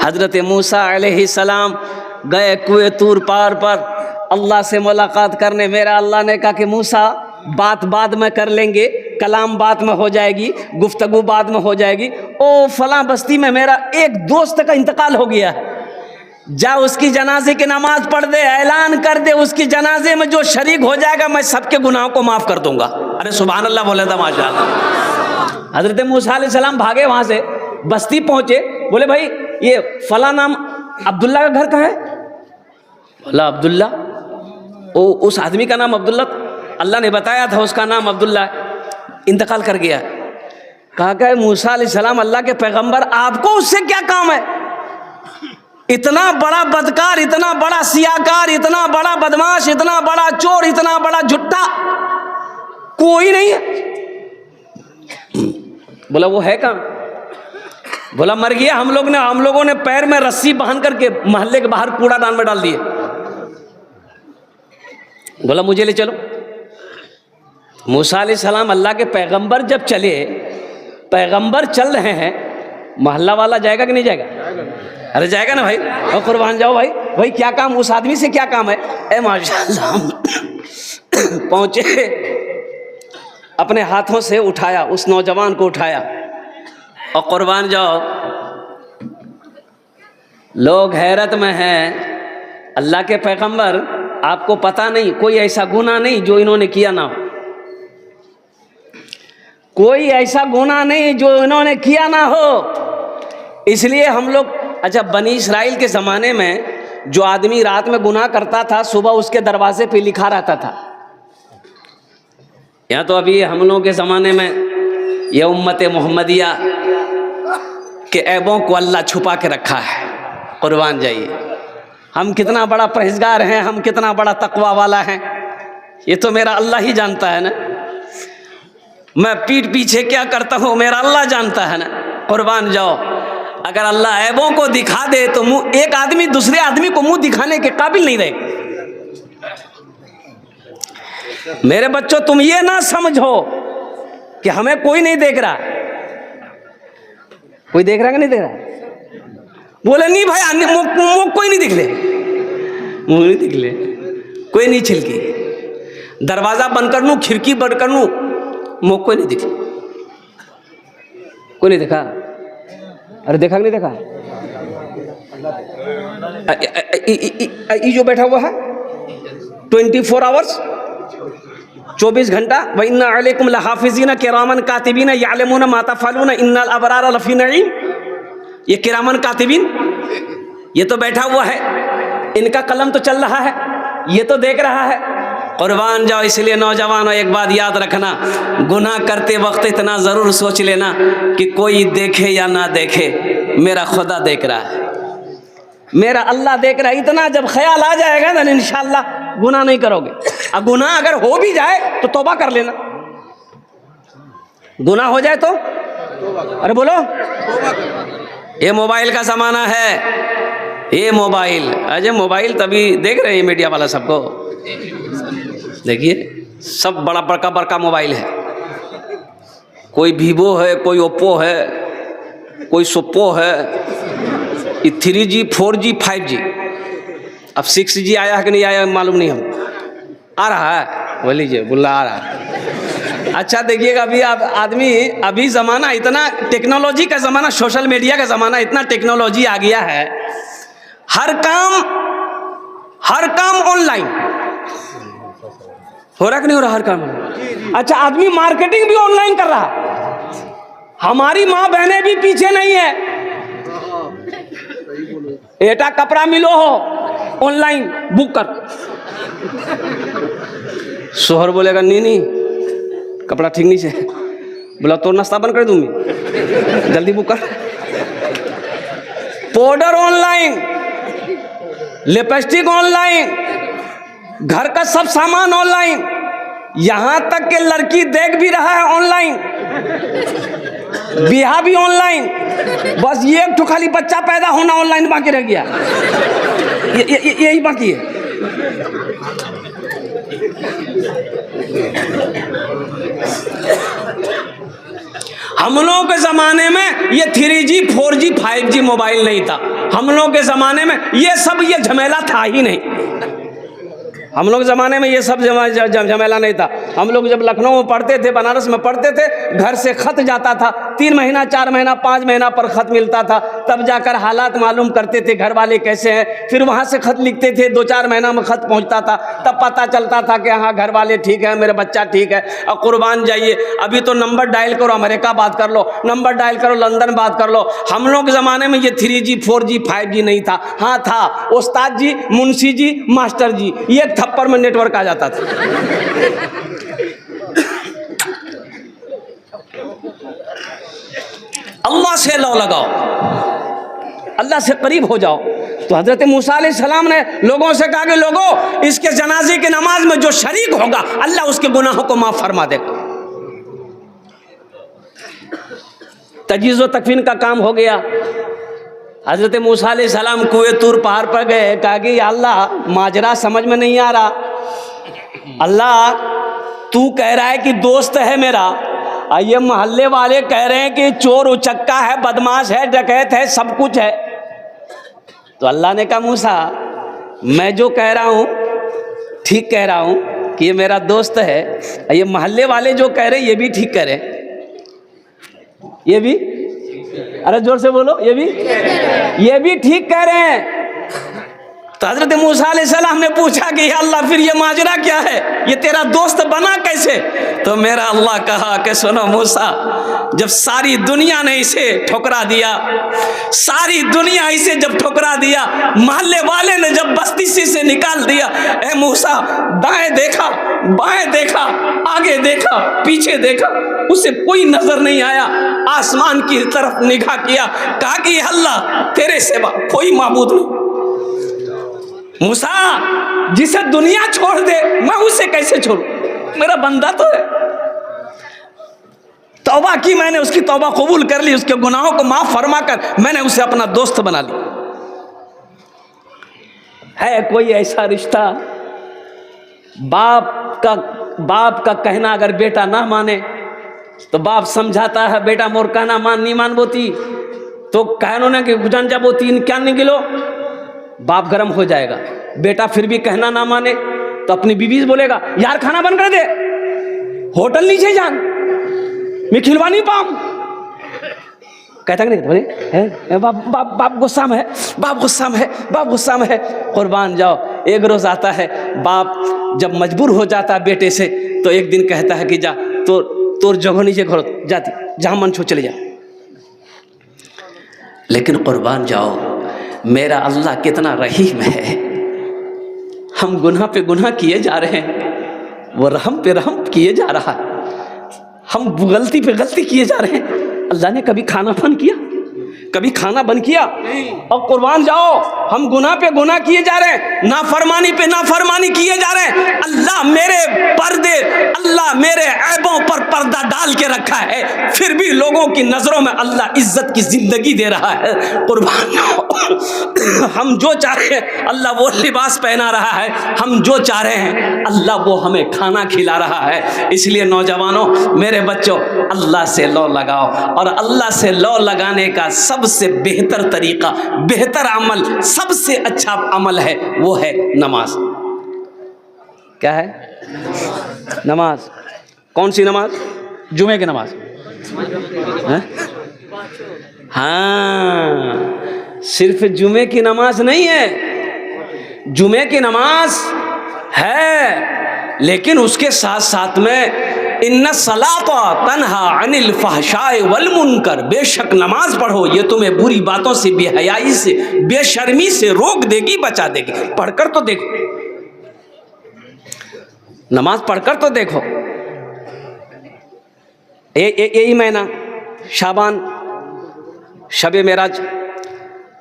हज़रत मूसा अलैहिस्सलाम गए कुएं तूर पार पर अल्लाह से मुलाकात करने। मेरा अल्लाह ने कहा कि मूसा बात बाद में कर लेंगे, कलाम बाद में हो जाएगी, गुफ्तगू बाद में हो जाएगी। ओ फलां बस्ती में मेरा एक दोस्त का इंतकाल हो गया है, जा उसकी जनाजे की नमाज पढ़ दे, ऐलान कर दे, उसकी जनाजे में जो शरीक हो जाएगा मैं सबके गुनाहों को माफ़ कर दूंगा। अरे सुभान अल्लाह बोला था माशाअल्लाह। हज़रत मूसा अलैहिस्सलाम भागे वहाँ से, बस्ती पहुँचे, बोले भाई ये फला नाम अब्दुल्ला का घर कहाँ है? बोला अब्दुल्ला, ओ उस आदमी का नाम अब्दुल्ला, अल्लाह ने बताया था उसका नाम अब्दुल्ला है, इंतकाल कर गया। कहा क्या मूसा अलैहिस्सलाम अल्लाह के पैगंबर, आपको उससे क्या काम है? इतना बड़ा बदकार, इतना बड़ा सियाकार, इतना बड़ा बदमाश, इतना बड़ा चोर, इतना बड़ा झुट्टा कोई नहीं है। बोला वो है कहाँ? बोला मर गया, हम लोगों ने पैर में रस्सी बांध करके मोहल्ले के बाहर कूड़ादान में डाल दिए। बोला मुझे ले चलो। मूसा अलैहिस्सलाम अल्लाह के पैगंबर जब चले, पैगंबर चल रहे हैं, मोहल्ला वाला जाएगा कि नहीं जाएगा? अरे जाएगा ना भाई, और कुर्बान जाओ भाई। भाई क्या काम, उस आदमी से क्या काम है? ए माशाअल्लाह पहुंचे, अपने हाथों से उठाया, उस नौजवान को उठाया, और कुर्बान जाओ लोग हैरत में हैं। अल्लाह के पैगंबर, आपको पता नहीं कोई ऐसा गुनाह नहीं जो इन्होंने किया ना हो, कोई ऐसा गुनाह नहीं जो इन्होंने किया ना हो। इसलिए हम लोग, अच्छा बनी इस्राइल के ज़माने में जो आदमी रात में गुनाह करता था, सुबह उसके दरवाजे पे लिखा रहता था। यहाँ तो अभी हम लोगों के ज़माने में यह उम्मत मोहम्मदिया के ऐबों को अल्लाह छुपा के रखा है। कुर्बान जाइए, हम कितना बड़ा परहेज़गार हैं, हम कितना बड़ा तकवा वाला हैं, ये तो मेरा अल्लाह ही जानता है ना। मैं पीठ पीछे क्या करता हूँ मेरा अल्लाह जानता है ना। कुर्बान जाओ, अगर अल्लाह ऐबों को दिखा दे तो मुंह, एक आदमी दूसरे आदमी को मुंह दिखाने के काबिल नहीं रहे। मेरे बच्चों, तुम ये ना समझो कि हमें कोई नहीं देख रहा। कोई देख रहा कि नहीं देख रहा? बोले नहीं भाई, मुंह कोई नहीं दिख ले, मुंह नहीं दिख ले, कोई नहीं छिलकी, दरवाजा बंद कर लूं, खिड़की बंद कर लूं, मुंह कोई नहीं दिखे, कोई नहीं देखा। अरे देखा कि नहीं देखा? ये जो बैठा हुआ है 24 आवर्स, 24 घंटा, व इन्ना अलैकुम लहाफिज़ीन किरामन कातिबीन यालमून मा तफ़अलून इन्नल अबरार लफ़ी नईम। ये किरामन कातिबीन, ये तो बैठा हुआ है, इनका कलम तो चल रहा है, ये तो देख रहा है। कुर्बान जाओ, इसलिए नौजवानों एक बात याद रखना, गुनाह करते वक्त इतना ज़रूर सोच लेना कि कोई देखे या ना देखे, मेरा खुदा देख रहा है, मेरा अल्लाह देख रहा है। इतना जब ख्याल आ जाएगा ना, इंशाअल्लाह गुनाह नहीं करोगे। अब गुनाह अगर हो भी जाए तो तौबा कर लेना, गुनाह हो जाए तो, अरे बोलो, ये मोबाइल का ज़माना है, ये मोबाइल, अजय मोबाइल तभी देख रहे हैं मीडिया वाला सबको, देखिए सब बड़ा बड़का मोबाइल है, कोई वीवो है, कोई ओप्पो है, कोई सोप्पो है, 3G 4G 5G, अब 6G आया है कि नहीं आया मालूम नहीं, हम आ रहा है, बोल लीजिए बुल्ला आ रहा है। अच्छा देखिएगा, अभी आप आदमी, अभी ज़माना इतना टेक्नोलॉजी का ज़माना, सोशल मीडिया का ज़माना, इतना टेक्नोलॉजी आ गया है, हर काम ऑनलाइन हो रहा कि नहीं हो रहा? हर काम। अच्छा आदमी मार्केटिंग भी ऑनलाइन कर रहा, हमारी माँ बहनें भी पीछे नहीं है। एटा कपड़ा मिलो हो ऑनलाइन बुक कर, शोहर बोलेगा नहीं कपड़ा ठीक नहीं से, बोला तो नाश्ता बंद कर दूँ मैं, जल्दी बुक कर। पाउडर ऑनलाइन, लिपस्टिक ऑनलाइन, घर का सब सामान ऑनलाइन, यहाँ तक कि लड़की देख भी रहा है ऑनलाइन, ब्याह भी ऑनलाइन, बस ये एक खाली बच्चा पैदा होना ऑनलाइन बाकी रह गया, यही बाकी है। हम लोगों के ज़माने में ये 3G 4G 5G मोबाइल नहीं था। हम लोगों के ज़माने में ये सब ये झमेला था ही नहीं। हम लोग ज़माने में ये सब झमेला नहीं था। हम लोग जब लखनऊ में पढ़ते थे, बनारस में पढ़ते थे, घर से खत जाता था, 3 महीना 4 महीना 5 महीना पर खत मिलता था, तब जाकर हालात मालूम करते थे घर वाले कैसे हैं। फिर वहाँ से खत लिखते थे, 2-4 महीना में खत पहुँचता था, तब पता चलता था कि हाँ घर वाले ठीक है, मेरा बच्चा ठीक है। और कुर्बान जाइए, अभी तो नंबर डायल करो, अमेरिका बात कर लो, नंबर डायल करो, लंदन बात कर लो। हम लोग के ज़माने में ये 3G 4G 5G नहीं था। हाँ था, उस्ताद जी, मुंशी जी, मास्टर जी, ये थप्पड़ में नेटवर्क आ जाता था। अल्लाह से लौ लगाओ, अल्लाह से करीब हो जाओ। तो हजरत मूसा अलैहिस्सलाम ने लोगों से कहा कि लोगों, इसके जनाजे की नमाज में जो शरीक होगा अल्लाह उसके गुनाहों को माफ फरमा देगा। तजीज़ो तकफीन का काम हो गया। हज़रत मूसा अलैहिस्सलाम कुएं तूर पहाड़ पर गए, कहा कि या अल्लाह माजरा समझ में नहीं आ रहा। अल्लाह तू कह रहा है कि दोस्त है मेरा, और ये मोहल्ले वाले कह रहे हैं कि चोर उचक्का है, बदमाश है, डकैत है, सब कुछ है। तो अल्लाह ने कहा मूसा, मैं जो कह रहा हूँ ठीक कह रहा हूँ कि ये मेरा दोस्त है, ये मोहल्ले वाले जो कह रहे हैं ये भी ठीक कह रहे हैं। ये भी, अरे जोर से बोलो, ये भी ठीक कह रहे हैं। तो हजरत मूसा अलैहिस्सलाम ने पूछा कि या अल्लाह फिर ये माजरा क्या है, ये तेरा दोस्त बना कैसे? तो मेरा अल्लाह कहा कि सुनो मूसा, जब सारी दुनिया ने इसे ठुकरा दिया, सारी दुनिया इसे जब ठुकरा दिया, मोहल्ले वाले ने जब बस्ती से निकाल दिया, ए मूसा दाएं देखा, बाएं देखा, आगे देखा, पीछे देखा, उसे कोई नजर नहीं आया। आसमान की तरफ निगाह किया, कहा कि अल्लाह तेरे सिवा कोई माबूद नहीं। मूसा, जिसे दुनिया छोड़ दे मैं उसे कैसे छोड़ूं, मेरा बंदा तो है। तौबा की मैंने, उसकी तौबा कबूल कर ली, उसके गुनाहों को माफ फरमा कर मैंने उसे अपना दोस्त बना लिया। है कोई ऐसा रिश्ता, बाप का कहना अगर बेटा ना माने तो बाप समझाता है, बेटा मोर कहना नहीं मान बोती तो कहनो ना कि गुजान जा बोती इन क्या नहीं गिलो, बाप गर्म हो जाएगा। बेटा फिर भी कहना ना माने तो अपनी बीवी से बोलेगा, यार खाना बंद कर दे, होटल नीचे जान, मैं खिलवा नहीं पाऊं। कहता नहीं, बोले बाप गुस्सा में है, बाप गुस्सा में है, बाप गुस्सा में है। कुर्बान जाओ, एक रोज आता है बाप जब मजबूर हो जाता है बेटे से, तो एक दिन कहता है कि जा तोर जगह नीचे घर जाती, जहां मन छो चले जा। लेकिन कुर्बान जाओ, मेरा अल्लाह कितना रहीम है। हम गुनाह पे गुनाह किए जा रहे हैं, वो रहम पे रहम किए जा रहा है। हम गलती पे गलती किए जा रहे हैं। अल्लाह ने कभी खाना बंद किया, कभी खाना बंद किया? और कुर्बान जाओ, हम गुनाह पे गुनाह किए जा रहे हैं, नाफरमानी पे नाफरमानी किए जा रहे हैं। अल्लाह मेरे पर्दे, अल्लाह मेरे ऐबों पर पर्दा डाल के रखा है, फिर भी लोगों की नजरों में अल्लाह इज्जत की जिंदगी दे रहा है। कुर्बान जाओ, हम जो चाह रहे हैं अल्लाह वो लिबास पहना रहा है, हम जो चाह रहे हैं अल्लाह वो हमें खाना खिला रहा है। इसलिए नौजवानों, मेरे बच्चों, अल्लाह से लौ लगाओ, और अल्लाह से लौ लगाने का सबसे बेहतर तरीका, बेहतर अमल, सबसे अच्छा अमल है, वो है नमाज। क्या है? नमाज। कौन सी नमाज? जुमे की नमाज। हाँ, सिर्फ जुमे की नमाज नहीं है, जुमे की नमाज है, लेकिन उसके साथ साथ में इन्ना सलाता तन्हा अनिल फहशाए वल मुनकर, बेशक नमाज पढ़ो, ये तुम्हें बुरी बातों से, बेहयाई से, बेशर्मी से रोक देगी, बचा देगी। पढ़कर तो देखो, नमाज पढ़कर तो देखो। यही महीना शाबान, शबे मेराज,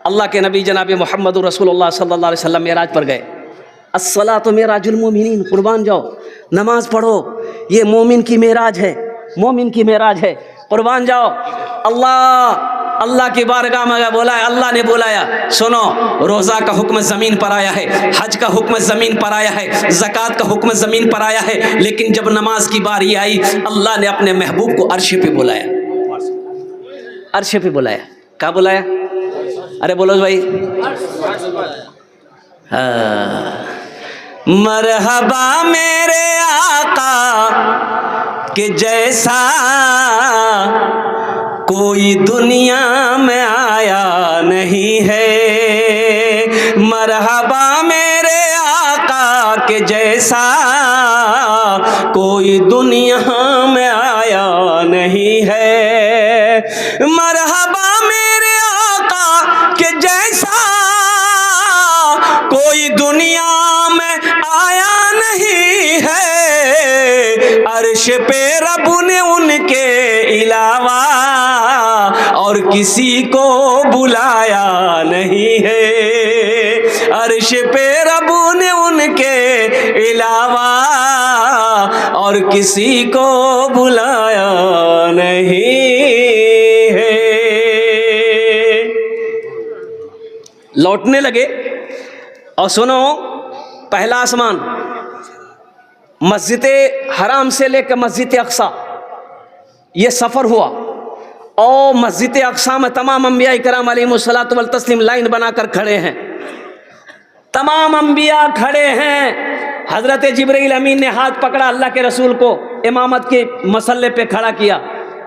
अल्लाह के नबी जनाब मोहम्मद रसूलुल्लाह सल्लल्लाहु अलैहि वसल्लम मेराज पर गए। अस्सलातु मेराजुल मोमिनीन, कुर्बान जाओ, नमाज पढ़ो, ये मोमिन की मेराज है, मोमिन की मेराज है। कुर्बान जाओ, अल्लाह की बारगाह में बोलाया, अल्लाह ने बुलाया, सुनो, रोज़ा का हुक्म ज़मीन पर आया है, हज का हुक्म ज़मीन पर आया है, ज़कात का हुक्म ज़मीन पर आया है, लेकिन जब नमाज की बारी आई, अल्लाह ने अपने महबूब को अर्श पे बुलाया। अर्श पे बुलाया। क्या बुलाया? अरे बोलो भाई। हाँ, मरहबा मेरे आका के जैसा कोई दुनिया में आया नहीं है। मरहबा मेरे आका के जैसा कोई दुनिया में आया नहीं है। मरहबा मेरे आका के जैसा कोई दुनिया में आया नहीं है। अर्श पे रब ने उनके अलावा और किसी को बुलाया नहीं है। अर्श पे रब ने उनके अलावा और किसी को बुलाया नहीं है। लौटने लगे और सुनो, पहला आसमान मस्जिद हराम से लेकर मस्जिद अक्सा ये सफ़र हुआ और मस्जिद अक्सा में तमाम अंबिया इकराम अलैहिमुस्सलातु वल तस्लीम लाइन बनाकर खड़े हैं। तमाम अंबिया खड़े हैं। हज़रत जिब्रील अमीन ने हाथ पकड़ा अल्लाह के रसूल को, इमामत के मसल्ले पे खड़ा किया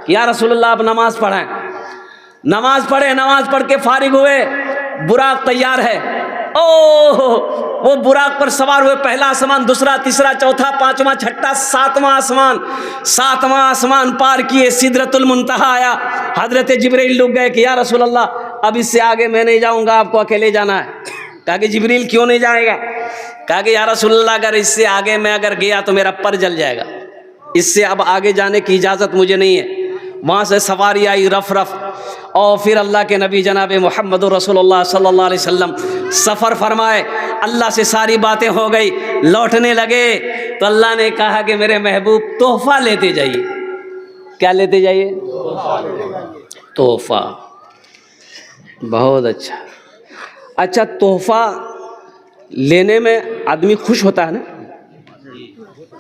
कि या रसूलल्लाह आप नमाज पढ़ाएं। नमाज पढ़े, नमाज पढ़ के फारिग हुए, बुराक तैयार है। ओह, वो बुराक पर सवार हुए। पहला आसमान, दूसरा, तीसरा, चौथा, पांचवा, छठा, सातवां आसमान। सातवां आसमान पार किए, सिदरतुल मुंतहा आया। हजरत जिब्रील रुक गए कि या रसूलल्लाह अब इससे आगे मैं नहीं जाऊंगा, आपको अकेले जाना है। कहा कि जिब्रील क्यों नहीं जाएगा? कहा कि या रसूलल्लाह अगर इससे आगे मैं अगर गया तो मेरा पर जल जाएगा, इससे अब आगे जाने की इजाज़त मुझे नहीं है। वहाँ से सवारी आई रफ रफ, और फिर अल्लाह के नबी जनाब मोहम्मद रसूलुल्लाह सल्लल्लाहु अलैहि वसल्लम सफ़र फरमाए। अल्लाह से सारी बातें हो गई, लौटने लगे तो अल्लाह ने कहा कि मेरे महबूब तोहफ़ा लेते जाइए। क्या लेते जाइए? तोहफ़ा। बहुत अच्छा। अच्छा, तोहफ़ा लेने में आदमी खुश होता है ना?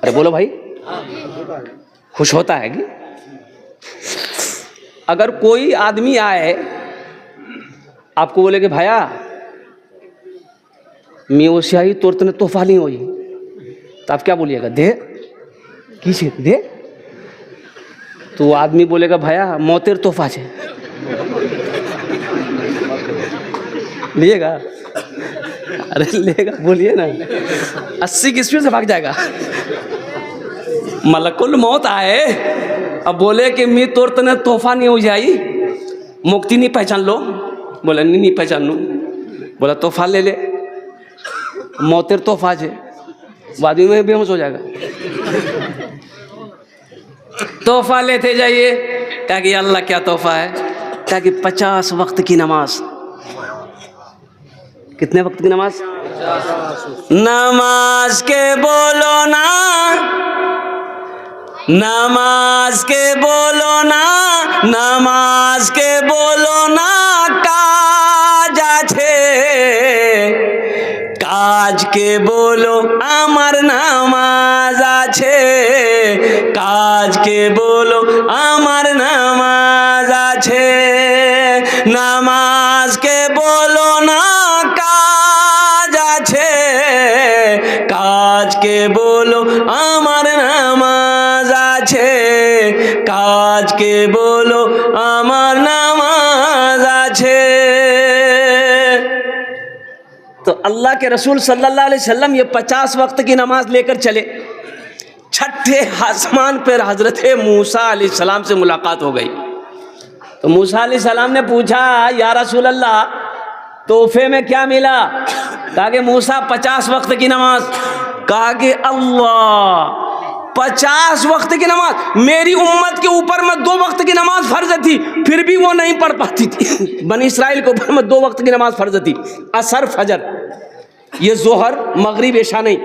अरे बोलो भाई, खुश होता है कि? अगर कोई आदमी आए आपको बोले कि भाया मैं वो स्याही तोर तने तोहफा नहीं हुई, तो आप क्या बोलिएगा? दे। किसी दे? तो वो आदमी बोलेगा भाया मौतेर तोहफा है, लिएगा? अरे लेगा, बोलिए ना। 80 की स्पीड से भाग जाएगा। मलकुल मौत आए, अब बोले कि मैं तोर तने तोहफा नहीं हो जाई, मुक्ति नहीं पहचान लो। बोला नहीं पहचान लूँ। बोला तोहफा ले ले, मौतेर तोहफा है। वो आदमी में बेहोश हो जाएगा। तोहफा लेते जाइए। कहा कि अल्लाह क्या तोहफा है? कहा कि 50 वक्त की नमाज। कितने वक्त की नमाज? नमाज के बोलो ना, नमाज के बोलो ना, नमाज के बोलो ना, काज আছে, काज के बोलो আমার নামাজ আছে, काज के बोलो আমার নামাজ আছে। नमाज के बोलो ना, काज আছে, काज के बोलो আমার নামাজ আছে, काज के बोलो আমার নামাজ আছে। तो अल्लाह के रसूल सल्लल्लाहु अलैहि वसल्लम ये 50 वक्त की नमाज लेकर चले। छठे आसमान पर हजरत मूसा अलैहिस्सलाम से मुलाकात हो गई। तो मूसा अलैहिस्सलाम ने पूछा या रसूल अल्लाह तोहफे में क्या मिला? कहा कि मूसा 50 वक्त की नमाज। कहा कि अल्लाह 50 वक्त की नमाज, मेरी उम्मत के ऊपर में 2 वक्त की नमाज फर्ज थी, फिर भी वो नहीं पढ़ पाती थी। बनी इसराइल के ऊपर में 2 वक्त की नमाज फर्ज थी, असर फजर, ये जोहर मगरिब इशा नहीं।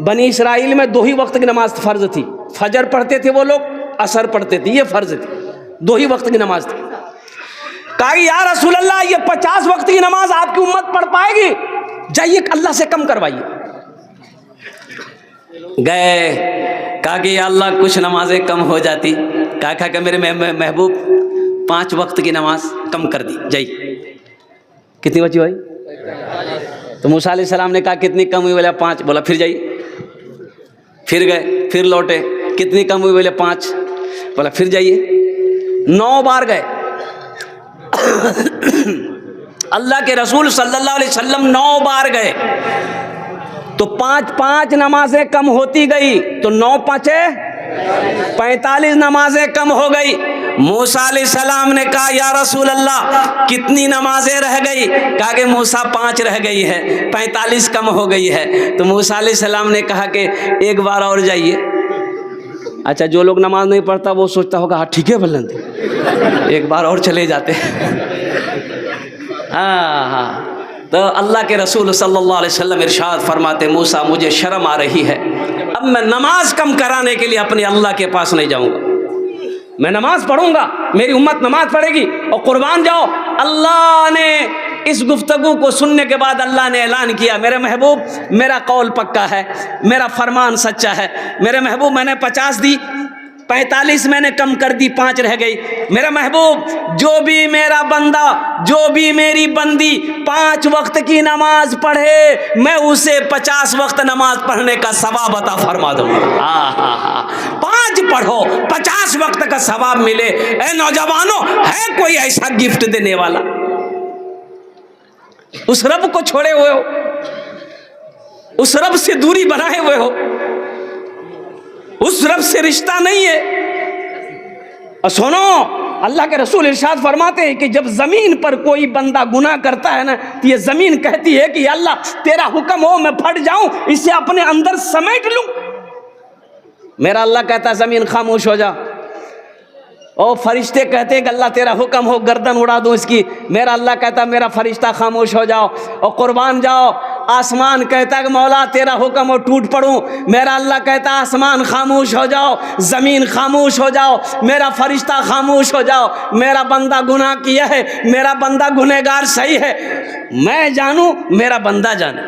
बनी इसराइल में 2 ही वक्त की नमाज फर्ज थी। फजर पढ़ते थे वो लोग, असर पढ़ते थे, ये फर्ज थी, 2 ही वक्त की नमाज थी। कहा या रसूल अल्लाह ये 50 वक्त की नमाज आपकी उम्मत पढ़ पाएगी? जाइए अल्लाह से कम करवाइए। गए, कहा कि अल्लाह कुछ नमाजें कम हो जाती। कहा कि मेरे महबूब 5 वक्त की नमाज कम कर दी। जाइए, कितनी बची भाई? तो मूसा अलैहिस्सलाम ने कहा कितनी कम हुई? बोला 5। बोला फिर जाइए, फिर गए, फिर लौटे, कितनी कम हुई? बोले 5। बोला फिर जाइए, 9 बार गए। अल्लाह के रसूल सल्लल्लाहु अलैहि वसल्लम 9 बार गए, तो 5-5 नमाजें कम होती गई, तो 9 पाँचे 45 नमाजें कम हो गई। मूसा अलैहिस्सलाम ने कहा या रसूल अल्लाह कितनी नमाजें रह गई? कहा कि मूसा 5 रह गई है, 45 कम हो गई है। तो मूसा अलैहिस्सलाम ने कहा कि एक बार और जाइए। अच्छा, जो लोग नमाज नहीं पढ़ता वो सोचता होगा हाँ ठीक है बुलंद, एक बार और चले जाते। हाँ, तो अल्लाह के रसूल सल्लल्लाहु अलैहि वसल्लम इरशाद फरमाते, मूसा मुझे शर्म आ रही है, अब मैं नमाज कम कराने के लिए अपने अल्लाह के पास नहीं जाऊंगा, मैं नमाज पढ़ूंगा, मेरी उम्मत नमाज पढ़ेगी और कुर्बान जाओ। अल्लाह ने इस गुफ्तगू को सुनने के बाद अल्लाह ने ऐलान किया, मेरे महबूब मेरा कौल पक्का है, मेरा फरमान सच्चा है, मेरे महबूब मैंने 50 दी, 45 मैंने कम कर दी, 5 रह गई। मेरा महबूब जो भी मेरा बंदा, जो भी मेरी बंदी 5 वक्त की नमाज पढ़े, मैं उसे 50 वक्त नमाज पढ़ने का सवाब अता फरमा दूंगा। 5 पढ़ो 50 वक्त का सवाब मिले। ए नौजवानों, है कोई ऐसा गिफ्ट देने वाला? उस रब को छोड़े हुए हो, उस रब से दूरी बनाए हुए हो, उस रब से रिश्ता नहीं है। और सुनो, अल्लाह के रसूल इरशाद फरमाते हैं कि जब जमीन पर कोई बंदा गुनाह करता है ना, तो ये जमीन कहती है कि अल्लाह तेरा हुक्म हो मैं फट जाऊं, इसे अपने अंदर समेट लूं। मेरा अल्लाह कहता है जमीन खामोश हो जा, और फरिश्ते कहते हैं कि अल्लाह तेरा हुक्म हो गर्दन उड़ा दूं इसकी। मेरा अल्लाह कहता है मेरा फरिश्ता खामोश हो जाओ और कुर्बान जाओ। आसमान कहता है कि मौला तेरा हुक्म हो टूट पड़ूं। मेरा अल्लाह कहता है आसमान खामोश हो जाओ, ज़मीन खामोश हो जाओ, मेरा फरिश्ता खामोश हो जाओ। मेरा बंदा गुनाह किया है, मेरा बंदा गुनहगार सही है, मैं जानूं मेरा बंदा जाने।